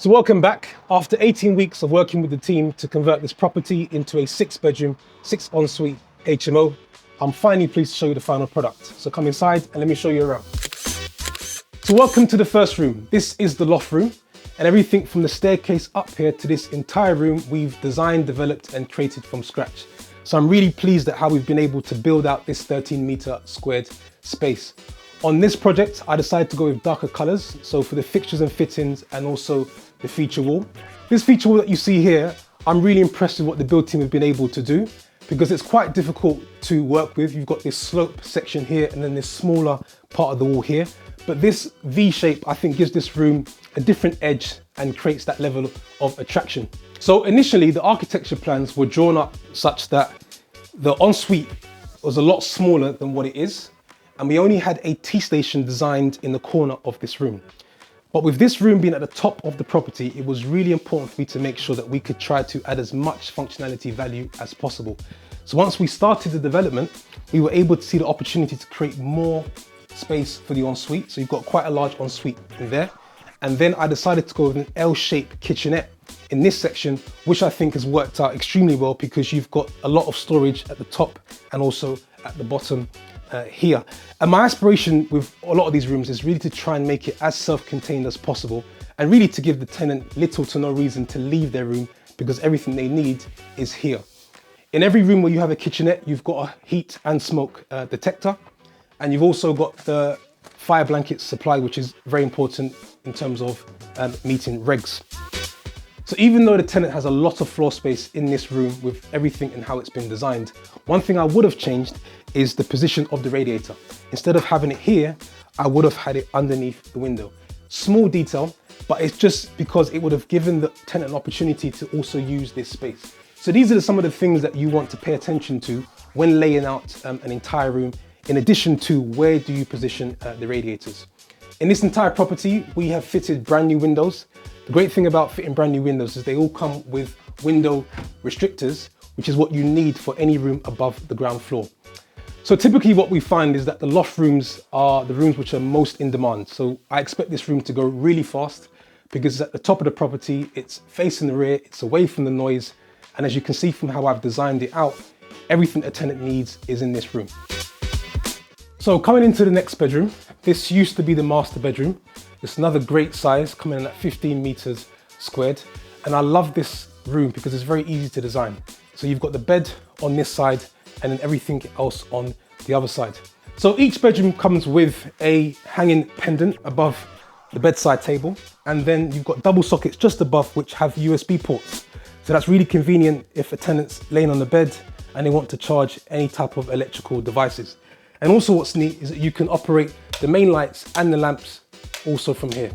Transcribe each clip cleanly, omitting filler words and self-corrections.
So welcome back. After 18 weeks of working with the team to convert this property into a 6-bedroom, 6 ensuite HMO, I'm finally pleased to show you the final product. So come inside and let me show you around. So welcome to the first room. This is the loft room, and everything from the staircase up here to this entire room we've designed, developed and created from scratch. So I'm really pleased at how we've been able to build out this 13-meter squared space. On this project, I decided to go with darker colors. So for the fixtures and fittings and also the feature wall. This feature wall that you see here, I'm really impressed with what the build team have been able to do because it's quite difficult to work with. You've got this slope section here and then this smaller part of the wall here. But this V shape, I think, gives this room a different edge and creates that level of attraction. So initially, the architecture plans were drawn up such that the ensuite was a lot smaller than what it is. And we only had a tea station designed in the corner of this room. But with this room being at the top of the property, it was really important for me to make sure that we could try to add as much functionality value as possible. So once we started the development, we were able to see the opportunity to create more space for the ensuite. So you've got quite a large ensuite in there. And then I decided to go with an L-shaped kitchenette in this section, which I think has worked out extremely well because you've got a lot of storage at the top and also at the bottom here. And my aspiration with a lot of these rooms is really to try and make it as self-contained as possible and really to give the tenant little to no reason to leave their room because everything they need is here. In every room where you have a kitchenette, you've got a heat and smoke detector, and you've also got the fire blanket supply, which is very important in terms of meeting regs. So even though the tenant has a lot of floor space in this room with everything and how it's been designed, one thing I would have changed is the position of the radiator. Instead of having it here, I would have had it underneath the window. Small detail, but it's just because it would have given the tenant an opportunity to also use this space. So these are some of the things that you want to pay attention to when laying out an entire room, in addition to where do you position the radiators. In this entire property, we have fitted brand new windows. The great thing about fitting brand new windows is they all come with window restrictors, which is what you need for any room above the ground floor. So typically what we find is that the loft rooms are the rooms which are most in demand. So I expect this room to go really fast because it's at the top of the property, it's facing the rear, it's away from the noise. And as you can see from how I've designed it out, everything a tenant needs is in this room. So coming into the next bedroom, this used to be the master bedroom. It's another great size, coming in at 15 meters squared. And I love this room because it's very easy to design. So you've got the bed on this side and then everything else on the other side. So each bedroom comes with a hanging pendant above the bedside table. And then you've got double sockets just above which have USB ports. So that's really convenient if a tenant's laying on the bed and they want to charge any type of electrical devices. And also what's neat is that you can operate the main lights and the lamps also from here.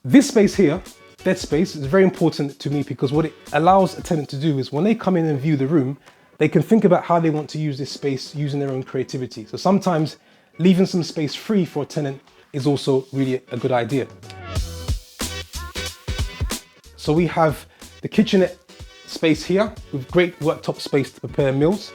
This space here, dead space, is very important to me because what it allows a tenant to do is when they come in and view the room, they can think about how they want to use this space using their own creativity. So sometimes leaving some space free for a tenant is also really a good idea. So we have the kitchenette space here with great worktop space to prepare meals.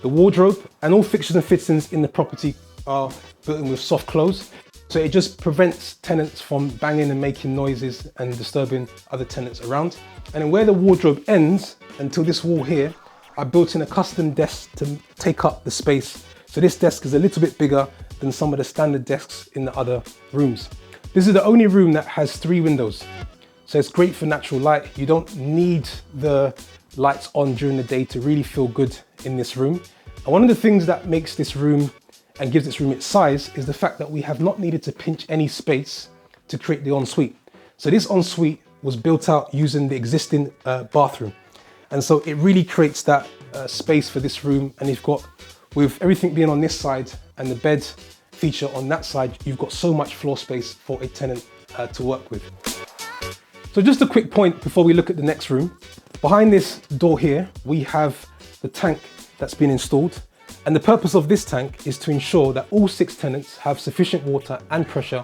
The wardrobe and all fixtures and fittings in the property are built in with soft close. So it just prevents tenants from banging and making noises and disturbing other tenants around. And then where the wardrobe ends, until this wall here, I built in a custom desk to take up the space. So this desk is a little bit bigger than some of the standard desks in the other rooms. This is the only room that has 3 windows. So it's great for natural light. You don't need the lights on during the day to really feel good in this room. And one of the things that makes this room and gives this room its size is the fact that we have not needed to pinch any space to create the ensuite. So this ensuite was built out using the existing bathroom. And so it really creates that space for this room. And you've got, with everything being on this side and the bed feature on that side, you've got so much floor space for a tenant to work with. So just a quick point before we look at the next room. Behind this door here, we have the tank that's been installed. And the purpose of this tank is to ensure that all 6 tenants have sufficient water and pressure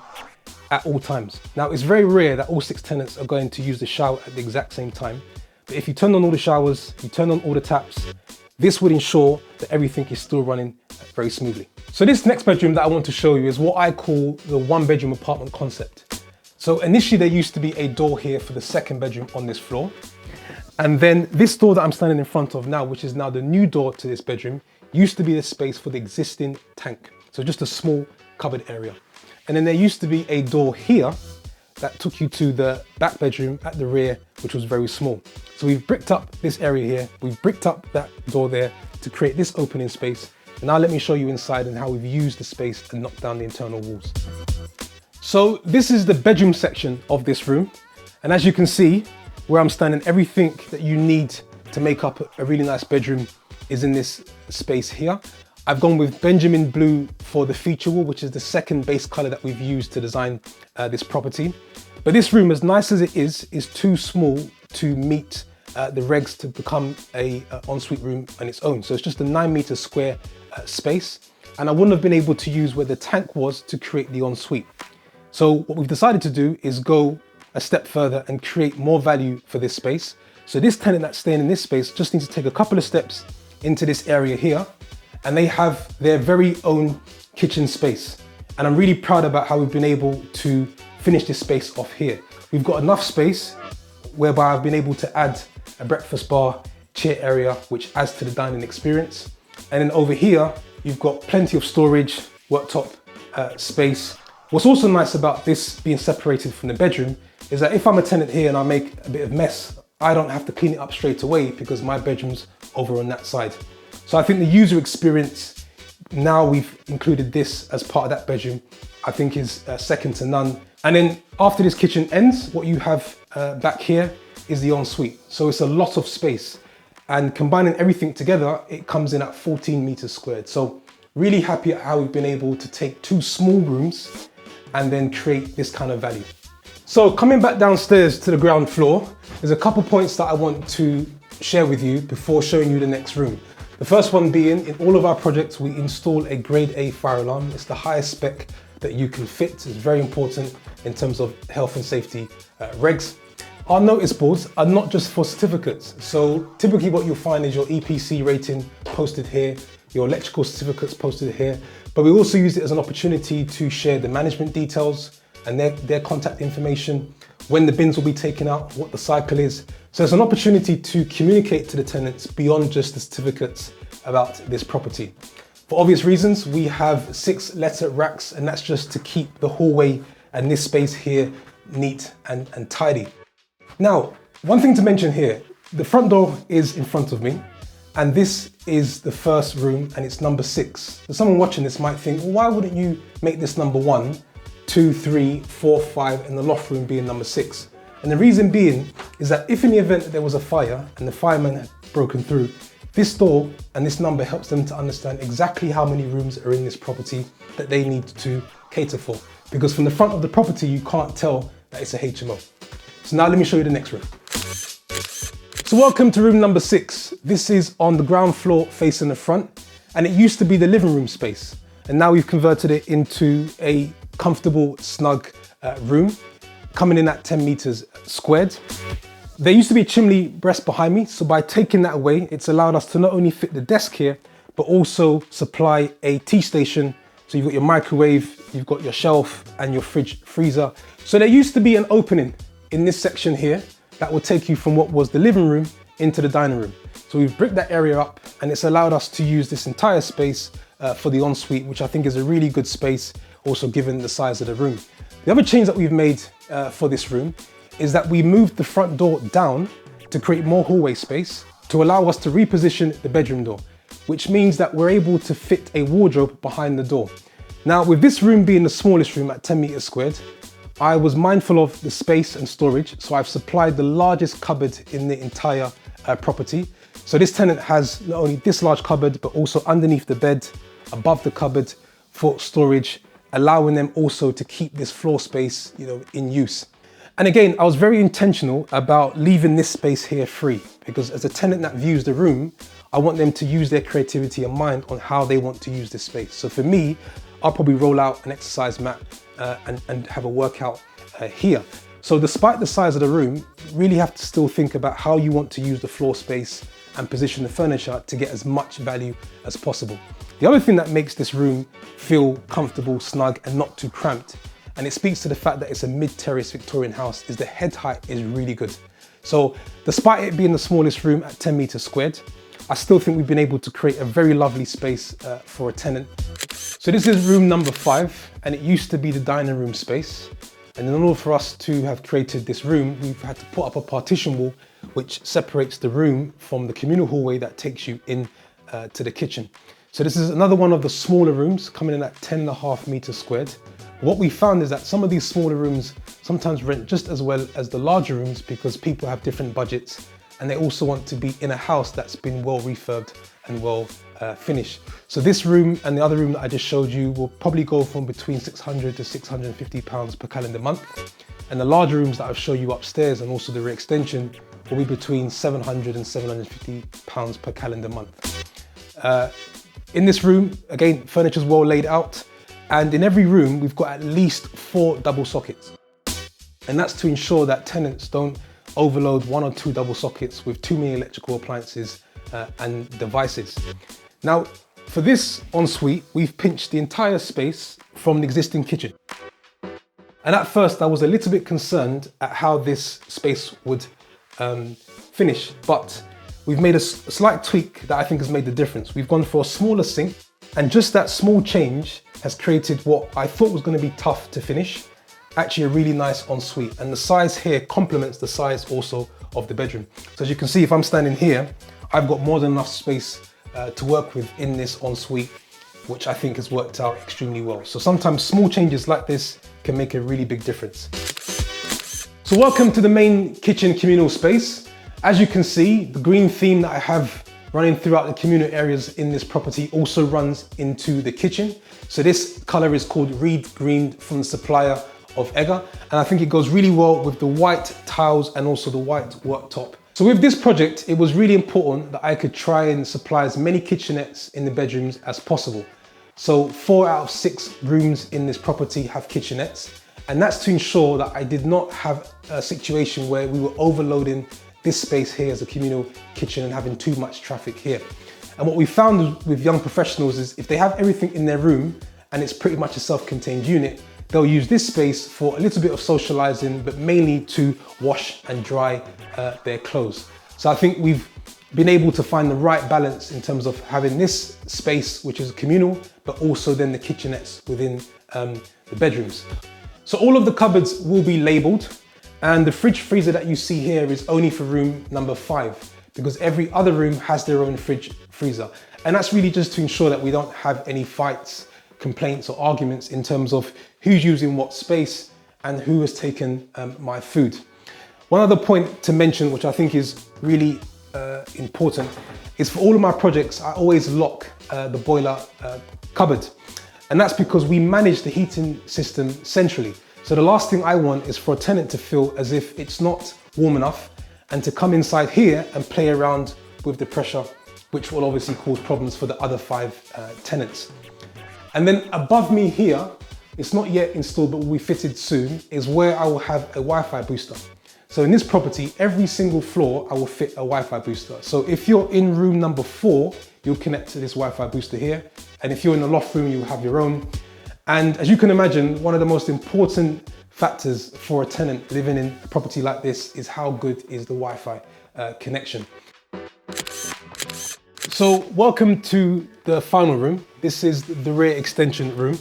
at all times. Now, it's very rare that all 6 tenants are going to use the shower at the exact same time. But if you turn on all the showers, you turn on all the taps, this would ensure that everything is still running very smoothly. So this next bedroom that I want to show you is what I call the 1-bedroom apartment concept. So initially there used to be a door here for the second bedroom on this floor. And then this door that I'm standing in front of now, which is now the new door to this bedroom, used to be the space for the existing tank. So just a small cupboard area. And then there used to be a door here that took you to the back bedroom at the rear, which was very small. So we've bricked up this area here. We've bricked up that door there to create this opening space. And now let me show you inside and how we've used the space to knock down the internal walls. So this is the bedroom section of this room. And as you can see, where I'm standing, everything that you need to make up a really nice bedroom is in this space here. I've gone with Benjamin Blue for the feature wall, which is the second base color that we've used to design this property. But this room, as nice as it is too small to meet the regs to become a ensuite room on its own. So it's just a 9 meter square space. And I wouldn't have been able to use where the tank was to create the ensuite. So what we've decided to do is go a step further and create more value for this space. So this tenant that's staying in this space just needs to take a couple of steps into this area here, and they have their very own kitchen space. And I'm really proud about how we've been able to finish this space off here. We've got enough space whereby I've been able to add a breakfast bar, chair area, which adds to the dining experience. And then over here, you've got plenty of storage, worktop space. What's also nice about this being separated from the bedroom is that if I'm a tenant here and I make a bit of mess, I don't have to clean it up straight away because my bedroom's over on that side. So I think the user experience, now we've included this as part of that bedroom, I think is second to none. And then after this kitchen ends, what you have back here is the ensuite. So it's a lot of space, and combining everything together, it comes in at 14 meters squared. So really happy at how we've been able to take two small rooms and then create this kind of value. So coming back downstairs to the ground floor, there's a couple points that I want to share with you before showing you the next room. The first one being, in all of our projects, we install a grade A fire alarm. It's the highest spec that you can fit. It's very important in terms of health and safety regs. Our notice boards are not just for certificates. So typically what you'll find is your EPC rating posted here, your electrical certificates posted here, but we also use it as an opportunity to share the management details and their contact information, when the bins will be taken out, what the cycle is. So it's an opportunity to communicate to the tenants beyond just the certificates about this property. For obvious reasons, we have 6 letter racks, and that's just to keep the hallway and this space here neat and tidy. Now, one thing to mention here, the front door is in front of me, and this is the first room and it's number 6. So someone watching this might think, well, why wouldn't you make this number 1, 2, 3, 4, 5, and the loft room being number 6? And the reason being is that if in the event that there was a fire and the fireman had broken through, this door and this number helps them to understand exactly how many rooms are in this property that they need to cater for. Because from the front of the property, you can't tell that it's a HMO. So now let me show you the next room. So welcome to room number 6. This is on the ground floor facing the front, and it used to be the living room space. And now we've converted it into a comfortable, snug room, coming in at 10 meters squared. There used to be a chimney breast behind me, so by taking that away, it's allowed us to not only fit the desk here, but also supply a tea station. So you've got your microwave, you've got your shelf and your fridge freezer. So there used to be an opening in this section here that will take you from what was the living room into the dining room. So we've bricked that area up, and it's allowed us to use this entire space for the ensuite, which I think is a really good space, also given the size of the room. The other change that we've made for this room is that we moved the front door down to create more hallway space to allow us to reposition the bedroom door, which means that we're able to fit a wardrobe behind the door. Now, with this room being the smallest room at 10 meters squared, I was mindful of the space and storage, so I've supplied the largest cupboard in the entire property. So this tenant has not only this large cupboard, but also underneath the bed, above the cupboard for storage, allowing them also to keep this floor space, in use. And again, I was very intentional about leaving this space here free, because as a tenant that views the room, I want them to use their creativity and mind on how they want to use this space. So for me, I'll probably roll out an exercise mat and have a workout here. So despite the size of the room, you really have to still think about how you want to use the floor space and position the furniture to get as much value as possible. The other thing that makes this room feel comfortable, snug, and not too cramped and it speaks to the fact that it's a mid-terrace Victorian house, is the head height is really good. So despite it being the smallest room at 10 meters squared, I still think we've been able to create a very lovely space for a tenant. So this is room number 5, and it used to be the dining room space. And in order for us to have created this room, we've had to put up a partition wall which separates the room from the communal hallway that takes you in to the kitchen. So this is another one of the smaller rooms, coming in at 10.5 meters squared. What we found is that some of these smaller rooms sometimes rent just as well as the larger rooms because people have different budgets, and they also want to be in a house that's been well refurbed and well finished. So this room and the other room that I just showed you will probably go from between £600 to £650 per calendar month. And the larger rooms that I've shown you upstairs and also the rear extension will be between £700 and £750 per calendar month. In this room, again, furniture's well laid out. And in every room, we've got at least 4 double sockets. And that's to ensure that tenants don't overload 1 or 2 double sockets with too many electrical appliances and devices. Now, for this ensuite, we've pinched the entire space from the existing kitchen. And at first, I was a little bit concerned at how this space would finish, but we've made a slight tweak that I think has made the difference. We've gone for a smaller sink, and just that small change has created what I thought was going to be tough to finish, actually a really nice ensuite. And the size here complements the size also of the bedroom. So as you can see, if I'm standing here, I've got more than enough space to work with in this ensuite, which I think has worked out extremely well. So sometimes small changes like this can make a really big difference. So welcome to the main kitchen communal space. As you can see, the green theme that I have running throughout the communal areas in this property also runs into the kitchen. So this color is called Reed Green from the supplier of Egger, and I think it goes really well with the white tiles and also the white worktop. So with this project, it was really important that I could try and supply as many kitchenettes in the bedrooms as possible. So 4 out of 6 rooms in this property have kitchenettes, and that's to ensure that I did not have a situation where we were overloading this space here as a communal kitchen and having too much traffic here. And what we found with young professionals is if they have everything in their room and it's pretty much a self-contained unit, they'll use this space for a little bit of socializing, but mainly to wash and dry their clothes. So I think we've been able to find the right balance in terms of having this space, which is communal, but also then the kitchenettes within the bedrooms. So all of the cupboards will be labeled, and the fridge freezer that you see here is only for room number 5, because every other room has their own fridge freezer. And that's really just to ensure that we don't have any fights, complaints or arguments in terms of who's using what space and who has taken my food. One other point to mention, which I think is really important, is for all of my projects, I always lock the boiler cupboard. And that's because we manage the heating system centrally. So the last thing I want is for a tenant to feel as if it's not warm enough and to come inside here and play around with the pressure, which will obviously cause problems for the other 5 tenants. And then above me here, it's not yet installed but will be fitted soon, is where I will have a Wi-Fi booster. So in this property, every single floor, I will fit a Wi-Fi booster. So if you're in room number 4, you'll connect to this Wi-Fi booster here. And if you're in the loft room, you'll have your own. And as you can imagine, one of the most important factors for a tenant living in a property like this is how good is the Wi-Fi connection. So welcome to the final room. This is the rear extension room.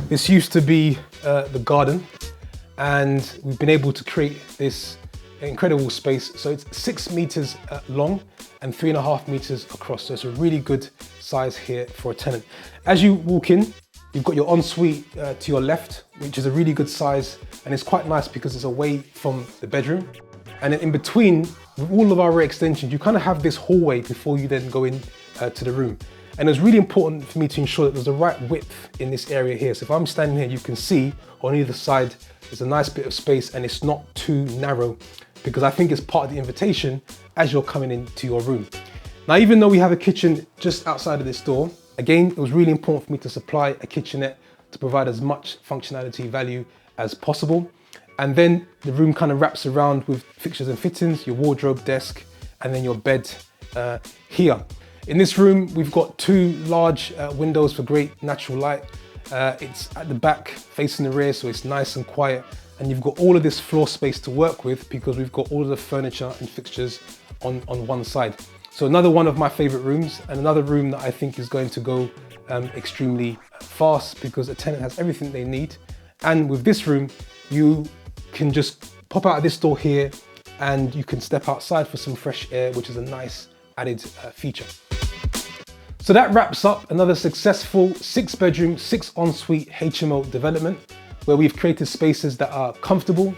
This used to be the garden, and we've been able to create this incredible space. So it's 6 meters long and 3.5 meters across. So it's a really good size here for a tenant. As you walk in, you've got your ensuite to your left, which is a really good size, and it's quite nice because it's away from the bedroom. And then in between, with all of our rear extensions, you kind of have this hallway before you then go in to the room. And it's really important for me to ensure that there's the right width in this area here. So if I'm standing here, you can see on either side, there's a nice bit of space and it's not too narrow, because I think it's part of the invitation as you're coming into your room. Now, even though we have a kitchen just outside of this door, again, it was really important for me to supply a kitchenette to provide as much functionality value as possible. And then the room kind of wraps around with fixtures and fittings, your wardrobe, desk, and then your bed here. In this room, we've got 2 large windows for great natural light. It's at the back facing the rear, so it's nice and quiet. And you've got all of this floor space to work with because we've got all of the furniture and fixtures on one side. So another one of my favorite rooms, and another room that I think is going to go extremely fast because a tenant has everything they need. And with this room, you can just pop out of this door here and you can step outside for some fresh air, which is a nice added feature. So that wraps up another successful 6-bedroom, 6 ensuite HMO development, where we've created spaces that are comfortable,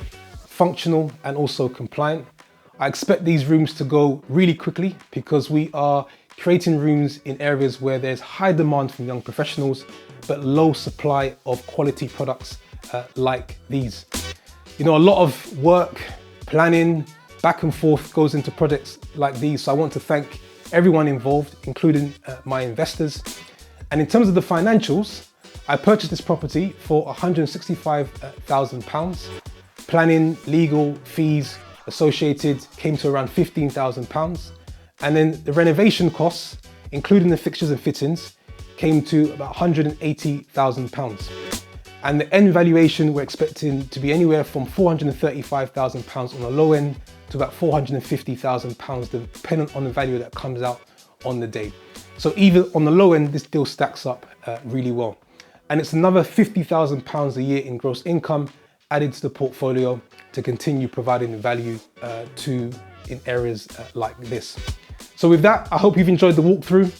functional, and also compliant. I expect these rooms to go really quickly because we are creating rooms in areas where there's high demand from young professionals, but low supply of quality products like these. You know, a lot of work, planning, back and forth goes into projects like these. So I want to thank everyone involved, including my investors. And in terms of the financials, I purchased this property for £165,000. Planning, legal, fees associated came to around £15,000. And then the renovation costs, including the fixtures and fittings, came to about £180,000. And the end valuation, we're expecting to be anywhere from £435,000 on the low end to about £450,000, depending on the value that comes out on the day. So even on the low end, this deal stacks up really well. And it's another £50,000 a year in gross income added to the portfolio to continue providing value in areas like this. So with that, I hope you've enjoyed the walkthrough.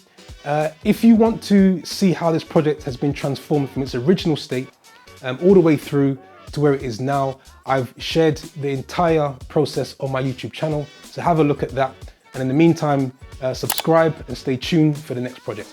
If you want to see how this project has been transformed from its original state all the way through to where it is now, I've shared the entire process on my YouTube channel. So have a look at that. And in the meantime, subscribe and stay tuned for the next project.